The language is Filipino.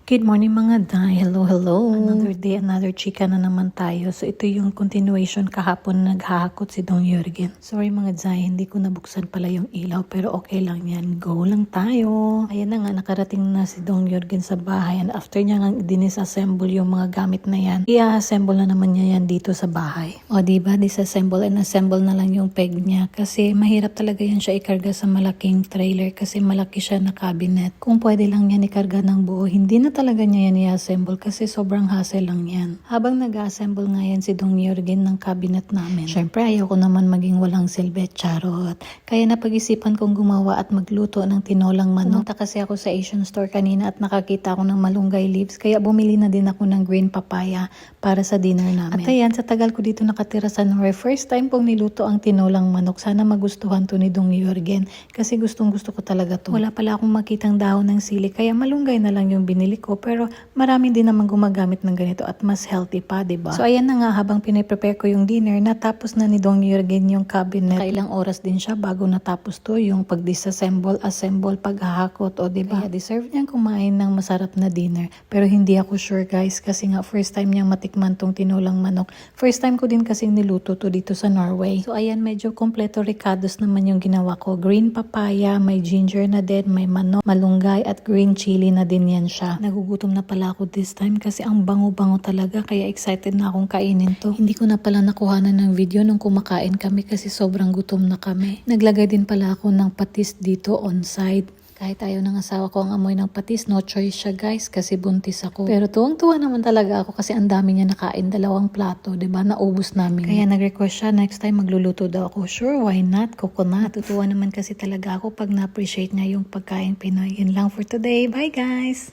Good morning mga day. Hello, hello. Another day, another chika na naman tayo. So ito yung continuation kahapon na naghahakot si Dong Jurgen. Sorry mga day, hindi ko nabuksan pala yung ilaw pero okay lang yan. Go lang tayo. Ayan na nga, nakarating na si Dong Jurgen sa bahay and after niya nga dinisassemble yung mga gamit na yan, i-assemble na naman niya yan dito sa bahay. O diba, disassemble and assemble na lang yung peg niya kasi mahirap talaga yan siya ikarga sa malaking trailer kasi malaki siya na cabinet. Kung pwede lang yan ikarga ng buo, hindi na talaga niya yan i-assemble kasi sobrang hassle lang yan. Habang nag-assemble nga yan si Dong Jurgen ng cabinet namin, syempre ayaw ko naman maging walang silbi, charot. Kaya napag-isipan kong gumawa at magluto ng tinolang manok. Pumunta kasi ako sa Asian store kanina at nakakita ako ng malunggay leaves kaya bumili na din ako ng green papaya para sa dinner namin. At ayan, sa tagal ko dito nakatira sa Norway, first time pong niluto ang tinolang manok. Sana magustuhan to ni Dong Jurgen kasi gustong gusto ko talaga to. Wala pala akong makitang dahon ng sili kaya malunggay na lang yung binili ko pero marami din naman gumagamit ng ganito at mas healthy pa, diba? So ayan na nga, habang pinaprepare ko yung dinner, natapos na ni Dong Jurgen yung cabinet. Nakailang oras din siya bago natapos to, yung pag-disassemble, assemble, paghahakot, o diba? Kaya deserve niyang kumain ng masarap na dinner. Pero hindi ako sure guys kasi nga first time niyang matikman tong tinolang manok. First time ko din kasing niluto to dito sa Norway. So ayan, medyo kompleto ricados naman yung ginawa ko. Green papaya, may ginger na din, may manok, malunggay at green chili na din yan siya. Nagugutom na pala ako this time kasi ang bango-bango talaga kaya excited na akong kainin to. Hindi ko na pala nakuhanan ng video nung kumakain kami kasi sobrang gutom na kami. Naglagay din pala ako ng patis dito on side. Kahit ayaw ng asawa ko ang amoy ng patis, no choice siya guys kasi buntis ako. Pero tuwang-tuwa naman talaga ako kasi ang dami niya nakain, 2 plato, 'di ba? Naubos namin. Kaya nag-request siya next time magluluto daw ako. Sure, why not? Coconut. Natutuwa naman kasi talaga ako pag na-appreciate niya yung pagkain Pinoy. Yun lang for today. Bye guys!